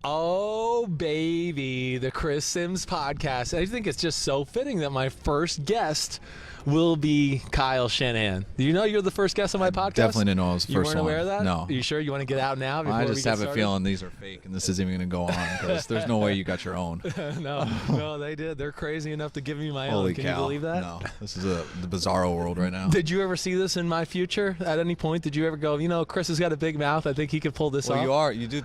Oh, baby, the Chris Simms podcast. I think it's just so fitting that my first guest will be Kyle Shanahan. Do you know you're the first guest on my podcast? Definitely didn't know I was the You first weren't one. aware of that? No. Are you sure you want to get out now before I we just get have a started? feeling these are fake and this isn't even going to go on because there's no way you got your own. No, they did. They're crazy enough to give me my Holy own. Can cow. you believe that? No, this is the bizarro world right now. Did you ever see this in my future? At any point, did you ever go, Chris has got a big mouth. I think he could pull this off? You do.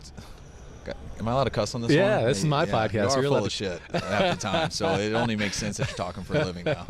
Am I allowed to cuss on this Yeah, one? this is my podcast. You are You're full of shit half the time, so it only makes sense that you're talking for a living now.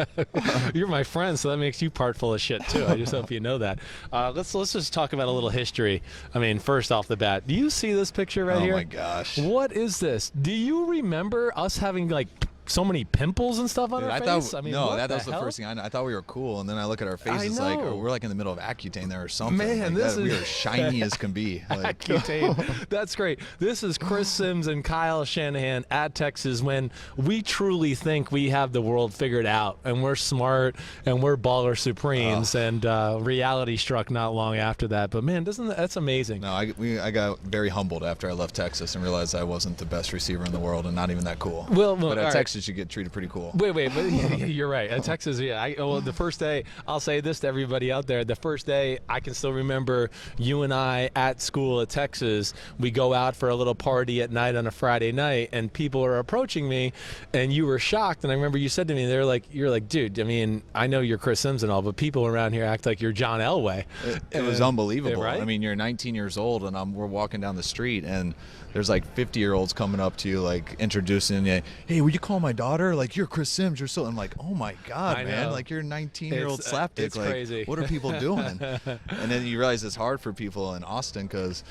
You're my friend, so that makes you part full of shit too. I just hope you know that. Let's just talk about a little history. I mean, first off the bat, do you see this picture right here? Oh my gosh! What is this? Do you remember us having like so many pimples and stuff on our face? That what was the first thing I thought we were cool, and then I look at our faces like we're like in the middle of Accutane there or something. Man, like we are shiny as can be. Like, Accutane. That's great. This is Chris Simms and Kyle Shanahan at Texas when we truly think we have the world figured out and we're smart and we're baller supremes and reality struck not long after that. But man, that's amazing. No, I got very humbled after I left Texas and realized I wasn't the best receiver in the world and not even that cool. But at Texas, you get treated pretty cool. Wait, but you're right. At Texas, the first day, I'll say this to everybody out there. The first day, I can still remember you and I at school at Texas. We go out for a little party at night on a Friday night, and people are approaching me, and you were shocked. And I remember you said to me, you're like, dude, I mean, I know you're Chris Simms and all, but people around here act like you're John Elway. It was unbelievable. Right? I mean, you're 19 years old, and we're walking down the street, and there's like 50-year-olds coming up to you, like introducing you. Hey, will you call my daughter? Like, you're Chris Simms. You're so. I'm like, oh my god, man! Like, you're a 19-year-old slapdick. It's like, crazy. What are people doing? And then you realize it's hard for people in Austin because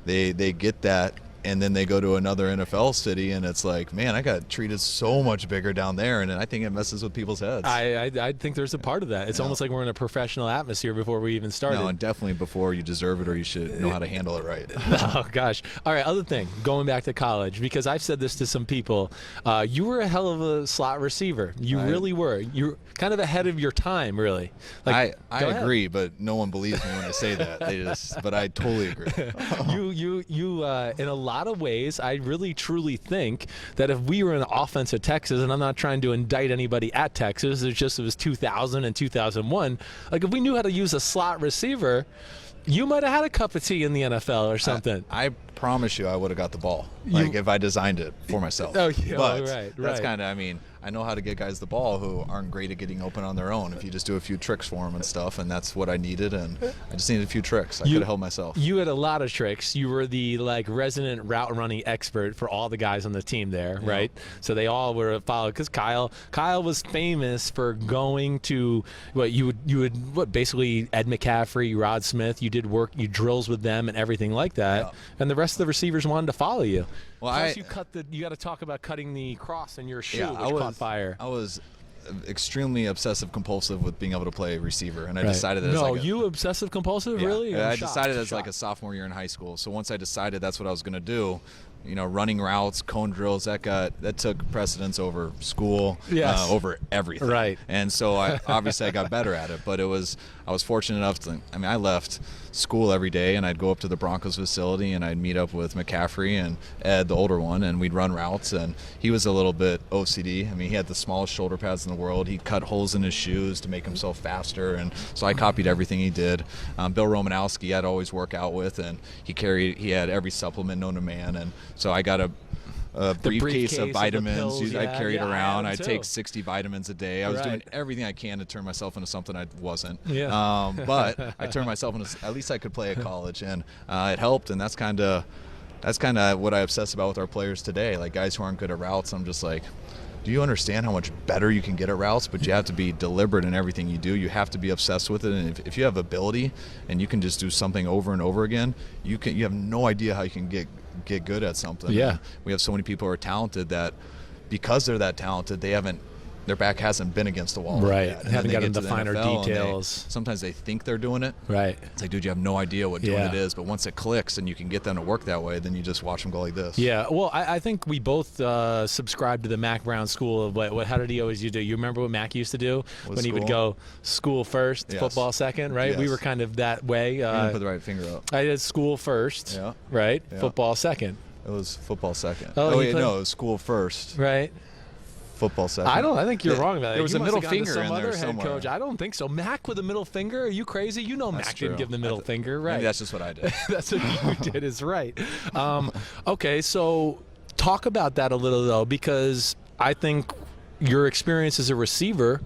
they get that. And then they go to another NFL city, and it's like, man, I got treated so much bigger down there, and I think it messes with people's heads. I think there's a part of that. It's almost like we're in a professional atmosphere before we even started. No, and definitely before you deserve it, or you should know how to handle it right. Oh, gosh. All right, other thing, going back to college, because I've said this to some people, you were a hell of a slot receiver. You really were. You're kind of ahead of your time, really. Like, I agree, but no one believes me when I say that. But I totally agree. You in a lot of ways, I really truly think that if we were an offense at Texas, and I'm not trying to indict anybody at Texas, it was 2000 and 2001, like if we knew how to use a slot receiver, you might have had a cup of tea in the NFL or something. I promise you I would have got the ball, if I designed it for myself. Oh, yeah, but right. That's kind of, I know how to get guys the ball who aren't great at getting open on their own if you just do a few tricks for them and stuff, and that's what I needed, and I just needed a few tricks. I could have held myself. You had a lot of tricks. You were the resident route running expert for all the guys on the team there, right? So they all were followed because Kyle was famous for going to basically Ed McCaffrey, Rod Smith. You did drills with them and everything like that, and the rest of the receivers wanted to follow you. Well, plus you got to talk about cutting the cross in your shoe, which caught fire. I was extremely obsessive compulsive with being able to play receiver, and I decided that you obsessive compulsive, really? I decided as like a sophomore year in high school. So once I decided that's what I was going to do, running routes, cone drills, that took precedence over school, over everything. Right. And so I got better at it, but I was fortunate enough I left school every day, and I'd go up to the Broncos facility, and I'd meet up with McCaffrey and Ed, the older one, and we'd run routes, and he was a little bit OCD. He had the smallest shoulder pads in the world. He'd cut holes in his shoes to make himself faster, and so I copied everything he did. Bill Romanowski I'd always work out with, and he had every supplement known to man, and so I got a briefcase of vitamins I carried around. I'd take 60 vitamins a day. I was doing everything I can to turn myself into something I wasn't. But I turned myself into, at least I could play at college, and it helped, and that's kind of what I obsess about with our players today. Like guys who aren't good at routes, I'm just like, do you understand how much better you can get at routes? But you have to be deliberate in everything you do. You have to be obsessed with it. And if you have ability and you can just do something over and over again, you have no idea how you can get good at something. Yeah. And we have so many people who are talented that because they're that talented, their back hasn't been against the wall. Right. Like that. Haven't gotten the to finer NFL details. Sometimes they think they're doing it. Right. It's like, dude, you have no idea what doing it is. But once it clicks and you can get them to work that way, then you just watch them go like this. Yeah. Well, I think we both subscribe to the Mac Brown school of how did he always do? You remember what Mac used to do when he would go school first, football second, right? Yes. We were kind of that way. You didn't put the right finger up. I did school first, right? Yeah. Football second. It was football second. Oh, Wait, no, it was school first. Right. Football second. I think you're wrong about that. There was You a must have middle gone to finger some in there other head somewhere. coach. I don't think so. Mac with a middle finger? Are you crazy? You know That's Mac true. didn't give the middle finger, right? Maybe that's just what I did. That's what you did is right. Okay, so talk about that a little, though, because I think your experience as a receiver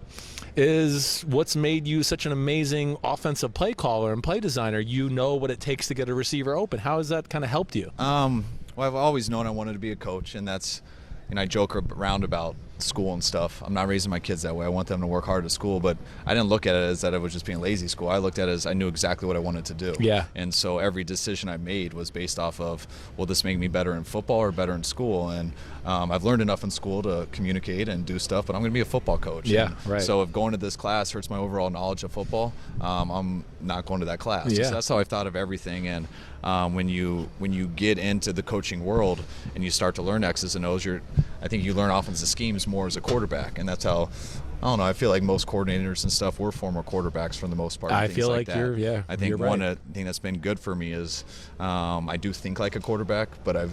is what's made you such an amazing offensive play caller and play designer. You know what it takes to get a receiver open. How has that kind of helped you? Well, I've always known I wanted to be a coach, and that's, I joke around about school and stuff. I'm not raising my kids that way. I want them to work hard at school, but I didn't look at it as that it was just being lazy school. I looked at it as I knew exactly what I wanted to do. Yeah. And so every decision I made was based off of, will this make me better in football or better in school? And I've learned enough in school to communicate and do stuff, but I'm going to be a football coach. Yeah, and right. So if going to this class hurts my overall knowledge of football, I'm not going to that class. Yeah. So that's how I've thought of everything. And when you get into the coaching world and you start to learn X's and O's, I think you learn offensive schemes more as a quarterback, and that's how. I don't know. I feel like most coordinators and stuff were former quarterbacks for the most part. I things feel like that. I think you're one right. thing that's been good for me is I do think like a quarterback, but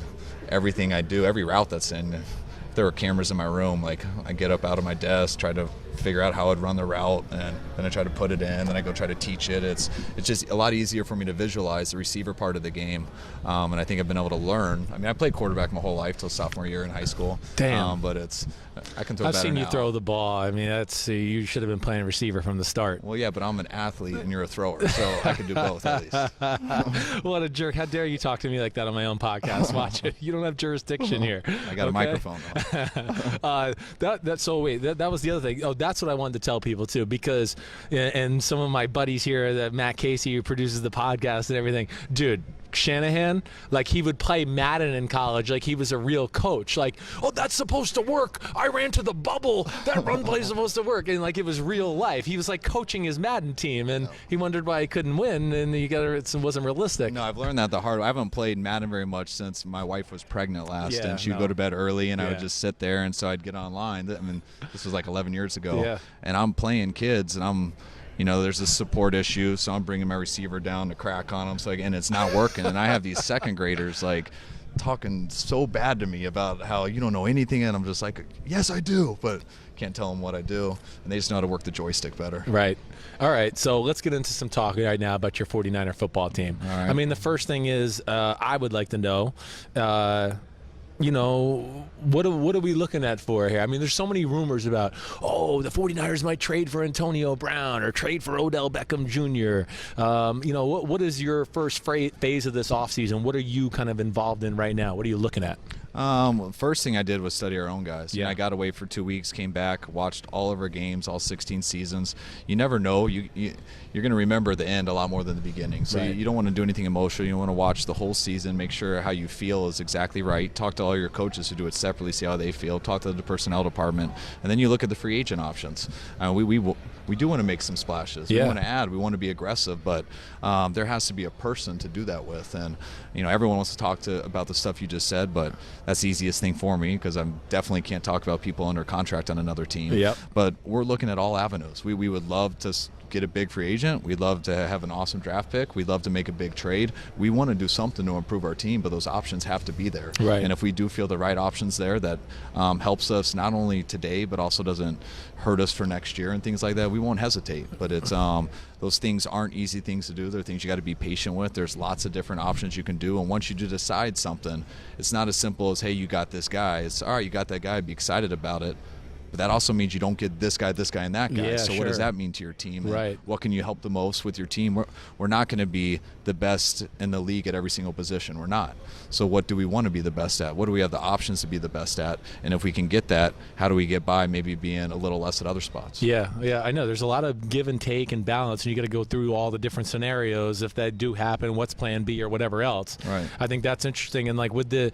everything I do, every route that's in, if there were cameras in my room, like I get up out of my desk, try to figure out how I'd run the route, and then I try to put it in, then I go try to teach it. It's just a lot easier for me to visualize the receiver part of the game, and I think I've been able to learn. I mean, I played quarterback my whole life till sophomore year in high school. Damn. But I can throw better I've seen you now. throw the ball. I mean, you should have been playing receiver from the start. Well, yeah, but I'm an athlete and you're a thrower, so I can do both at least. What a jerk. How dare you talk to me like that on my own podcast? Watch it. You don't have jurisdiction here. I got a microphone, though. That was the other thing. Oh, that's what I wanted to tell people, too, because, and some of my buddies here, that Matt Casey, who produces the podcast and everything, dude, Shanahan, like he would play Madden in college like he was a real coach. Like, oh, that's supposed to work. I ran to the bubble. That run play is supposed to work. And like it was real life. He was like coaching his Madden team, and he wondered why he couldn't win, and it wasn't realistic. No, I've learned that the hard way. I haven't played Madden very much since my wife was pregnant last, and she would go to bed early, and I would just sit there, and so I'd get online. I mean, this was like 11 years ago, and I'm playing kids, and there's this support issue, so I'm bringing my receiver down to crack on them, and it's not working. And I have these second graders like talking so bad to me about how you don't know anything, and I'm just like, yes, I do, but can't tell them what I do, and they just know how to work the joystick better. Right. All right, so let's get into some talk right now about your 49er football team. All right. I mean, the first thing is I would like to know, what are we looking at for here? I mean, there's so many rumors about, the 49ers might trade for Antonio Brown or trade for Odell Beckham Jr. What is your first phase of this offseason? What are you kind of involved in right now? What are you looking at? First thing I did was study our own guys. Yeah. I got away for 2 weeks, came back, watched all of our games, all 16 seasons. You never know. You're going to remember the end a lot more than the beginning. So right. you don't want to do anything emotional. You want to watch the whole season, make sure how you feel is exactly right. Talk to all your coaches who do it separately, see how they feel. Talk to the personnel department. And then you look at the free agent options. We do want to make some splashes. Yeah. We want to add. We want to be aggressive, but there has to be a person to do that with. And everyone wants to talk about the stuff you just said, but that's the easiest thing for me because I definitely can't talk about people under contract on another team. Yep. But we're looking at all avenues. We would love to get a big free agent. We'd love to have an awesome draft pick. We'd love to make a big trade. We want to do something to improve our team, but those options have to be there. Right. And if we do feel the right options there that helps us not only today, but also doesn't hurt us for next year and things like that, we won't hesitate. But it's those things aren't easy things to do. They're things you got to be patient with. There's lots of different options you can do. And once you do decide something, it's not as simple as, hey, you got this guy. It's, all right, you got that guy, be excited about it. But that also means you don't get this guy, and that guy. Yeah, so sure. what does that mean to your team? And right. what can you help the most with your team? We're not going to be the best in the league at every single position. We're not. So what do we want to be the best at? What do we have the options to be the best at? And if we can get that, how do we get by maybe being a little less at other spots? Yeah, I know. There's a lot of give and take and balance, and you got to go through all the different scenarios if that do happen, what's plan B or whatever else. Right. I think that's interesting. And like with the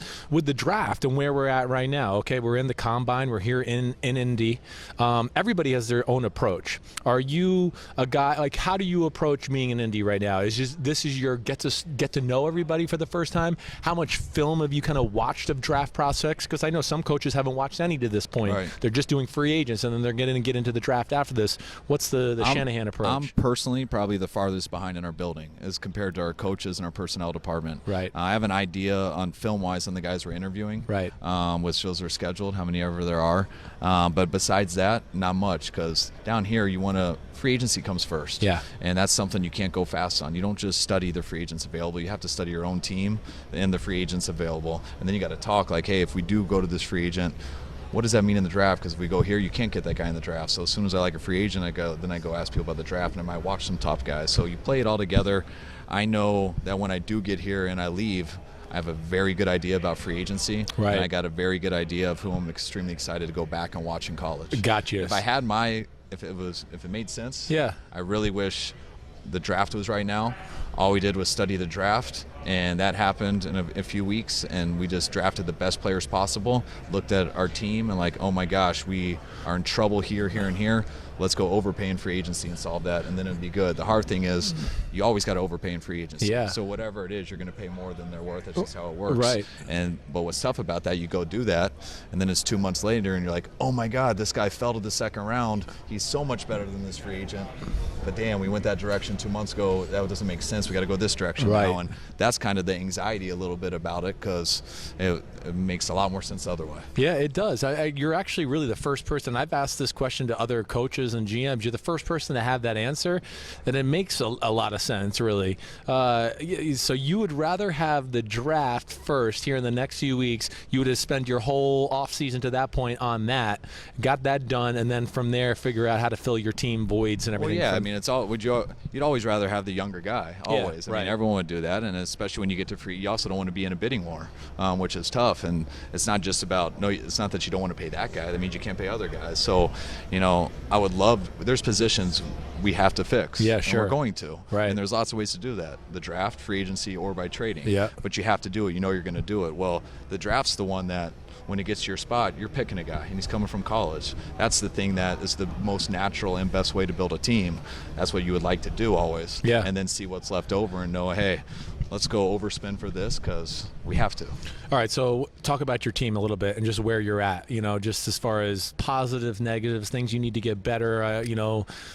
draft and where we're at right now, okay, we're in the combine. We're here in Indy. Everybody has their own approach. Are you a guy, like, how do you approach being in Indy right now? This is your get to know everybody for the first time? How much film have you kind of watched of draft prospects? Because I know some coaches haven't watched any to this point. Right. They're just doing free agents, and then they're going to get into the draft after this. What's the Shanahan approach? I'm personally probably the farthest behind in our building as compared to our coaches and our personnel department. Right. I have an idea on film-wise on the guys we're interviewing. Right. What shows are scheduled, how many ever there are. But besides that, not much, because down here free agency comes first. Yeah. And that's something you can't go fast on. You don't just study the free agents available. You have to study your own team and the free agents available. And then you got to talk like, hey, if we do go to this free agent, what does that mean in the draft? Because if we go here, you can't get that guy in the draft. So as soon as I like a free agent, I go ask people about the draft, and I might watch some top guys. So you play it all together. I know that when I do get here and I leave, I have a very good idea about free agency. Right. And I got a very good idea of who I'm extremely excited to go back and watch in college. Gotcha. If I had if it made sense, yeah, I really wish the draft was right now. All we did was study the draft, and that happened in a few weeks, and we just drafted the best players possible, looked at our team, and like, oh my gosh, we are in trouble here, here, and here. Let's go overpay in free agency and solve that, and then it'd be good. The hard thing is you always got to overpay in free agency. Yeah. So whatever it is, you're going to pay more than they're worth. That's just how it works. Right. But what's tough about that, you go do that, and then it's 2 months later, and you're like, oh my God, this guy fell to the second round. He's so much better than this free agent. But damn, we went that direction 2 months ago. That doesn't make sense. We got to go this direction now. And that's kind of the anxiety a little bit about it, because it makes a lot more sense the other way. Yeah, it does. You're actually really the first person. I've asked this question to other coaches and GMs. You're the first person to have that answer, and it makes a lot of sense, really. So you would rather have the draft first here in the next few weeks. You would have spent your whole offseason to that point on that, got that done, and then from there figure out how to fill your team voids and everything. Well, yeah, I mean, it's all. You'd always rather have the younger guy, always. Yeah, I mean, everyone would do that, and especially when you get to free, you also don't want to be in a bidding war, which is tough. And it's not just about it's not that you don't want to pay that guy. That means you can't pay other guys. So, I would love. There's positions we have to fix. Yeah, sure. And we're going to. Right. And there's lots of ways to do that: the draft, free agency, or by trading. Yeah. But you have to do it. You're going to do it. Well, the draft's the one that, when it gets to your spot, you're picking a guy, and he's coming from college. That's the thing that is the most natural and best way to build a team. That's what you would like to do always. Yeah. And then see what's left over and know, hey, let's go overspend for this because we have to. All right, so talk about your team a little bit and just where you're at, just as far as positives, negatives, things you need to get better,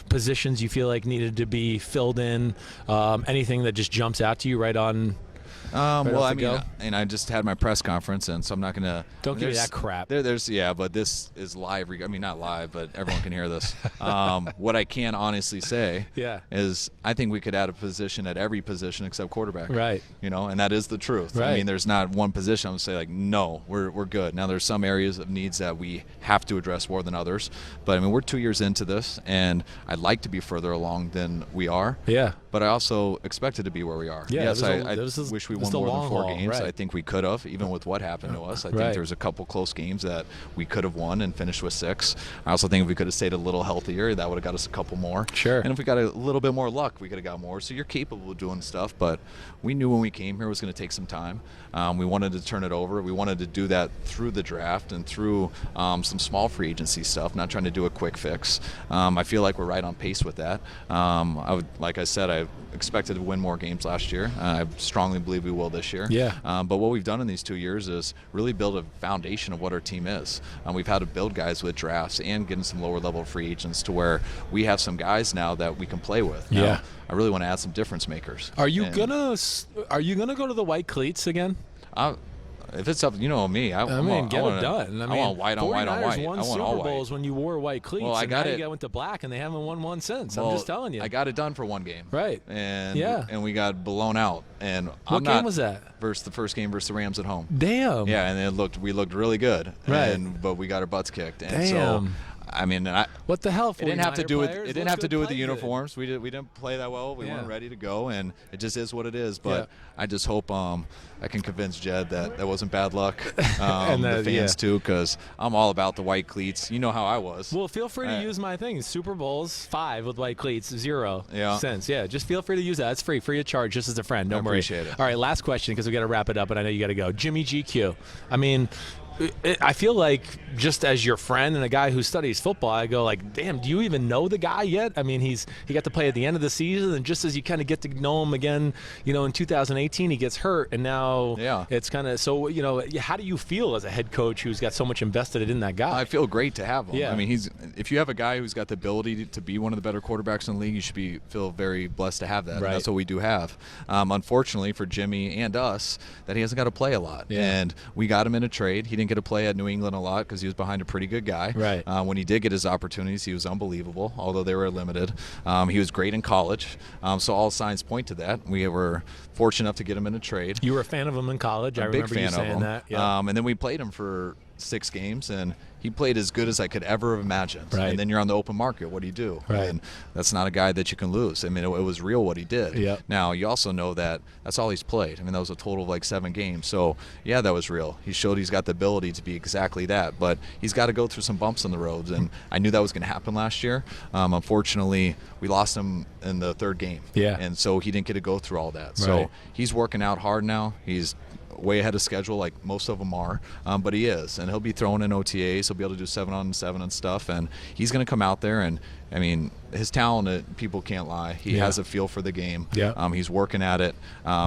positions you feel like needed to be filled in, anything that just jumps out to you right on. Well, I mean, and I just had my press conference, and so I'm not going to. Don't give me that crap. But this is live. I mean, not live, but everyone can hear this. What I can honestly say is I think we could add a position at every position except quarterback. Right. And that is the truth. Right. I mean, there's not one position I'm going to say, like, no, we're good. Now, there's some areas of needs that we have to address more than others. But, I mean, we're 2 years into this, and I'd like to be further along than we are. Yeah. But I also expected to be where we are. Yeah, yes, I wish we won more than 4 games. Right. I think we could have, even with what happened to us. I think there's a couple close games that we could have won and finished with 6. I also think if we could have stayed a little healthier, that would have got us a couple more. Sure. And if we got a little bit more luck, we could have got more. So you're capable of doing stuff, but we knew when we came here it was going to take some time. We wanted to turn it over. We wanted to do that through the draft and through some small free agency stuff, not trying to do a quick fix. I feel like we're right on pace with that. Like I said, I expected to win more games last year. I strongly believe we will this year. Yeah. But what we've done in these 2 years is really build a foundation of what our team is. We've had to build guys with drafts and getting some lower level free agents to where we have some guys now that we can play with. Now, yeah. I really want to add some difference makers. Are you gonna go to the white cleats again? If it's up, me. I mean, get it done. I want white on white on white. Won I want Super all Bowls white. when you wore white cleats. Well, I got now it. You went to black, and they haven't won one since. Well, I'm just telling you. I got it done for one game. Right. And we got blown out. And what game was that? The first game versus the Rams at home. Damn. Yeah, and we looked really good. Right. But we got our butts kicked. And damn. So, I mean, what the hell? It didn't have to do with the good. uniforms. We didn't play that well. We weren't ready to go, and it just is what it is. But I just hope I can convince Jed that wasn't bad luck. And the fans too, because I'm all about the white cleats. You know how I was. Well, feel free to use my thing. Super Bowls 5 with white cleats, 0 cents. Yeah, just feel free to use that. It's free of charge, just as a friend. Don't worry. Appreciate it. All right, last question because we got to wrap it up, and I know you got to go. Jimmy GQ. I mean, I feel like just as your friend and a guy who studies football, I go like, damn, do you even know the guy yet? I mean, he got to play at the end of the season, and just as you kind of get to know him again, in 2018 he gets hurt, and now it's kind of so. How do you feel as a head coach who's got so much invested in that guy? I feel great to have him. Yeah. I mean, if you have a guy who's got the ability to be one of the better quarterbacks in the league, you should feel very blessed to have that. Right. And that's what we do have. Unfortunately for Jimmy and us, that he hasn't got to play a lot. Yeah. And we got him in a trade. He didn't get to play at New England a lot because he was behind a pretty good guy. Right. When he did get his opportunities, he was unbelievable, although they were limited. He was great in college. So all signs point to that. We were fortunate enough to get him in a trade. You were a fan of him in college. I remember you saying that. Yeah. And then we played him for 6 games, and he played as good as I could ever have imagined. Right. And then you're on the open market. What do you do? Right. And that's not a guy that you can lose. I mean, it was real what he did. Yep. Now, you also know that that's all he's played. I mean, that was a total of like 7 games. So, yeah, that was real. He showed he's got the ability to be exactly that. But he's got to go through some bumps in the roads, and I knew that was going to happen last year. Unfortunately, we lost him in the 3rd game. Yeah. And so he didn't get to go through all that. Right. So he's working out hard now. He's way ahead of schedule, like most of them are, but he is, and he'll be throwing in OTAs. He'll be able to do 7-on-7 and stuff, and he's going to come out there, and I mean, his talent, people can't lie. He has a feel for the game. Yeah. He's working at it.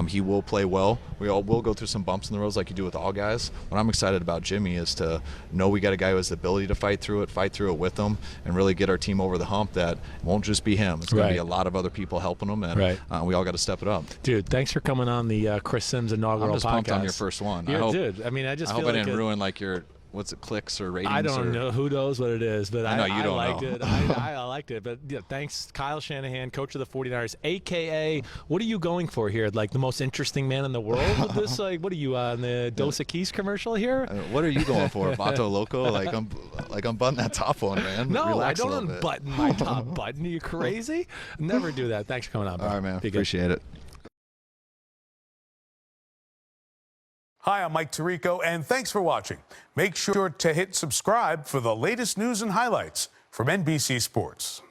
He will play well. We all will go through some bumps in the roads like you do with all guys. What I'm excited about Jimmy is to know we got a guy who has the ability to fight through it with him, and really get our team over the hump. That won't just be him. It's going to be a lot of other people helping him, and we all got to step it up. Dude, thanks for coming on the Chris Simms inaugural podcast. I'm just pumped on your first one. Yeah, dude. I mean, I hope I didn't ruin like your clicks or ratings. I don't know. Who knows what it is, but I know you don't liked know. it. I liked it. But yeah, thanks, Kyle Shanahan, coach of the 49ers, a.k.a. what are you going for here? Like the most interesting man in the world with this? Like, what are you on the Dos Equis commercial here? What are you going for, Vato Loco? Like unbutton that top one, man. No, Relax I don't unbutton my top button. Are you crazy? Never do that. Thanks for coming on, bro. All right, man. Be good. Appreciate it. Hi, I'm Mike Tirico, and thanks for watching. Make sure to hit subscribe for the latest news and highlights from NBC Sports.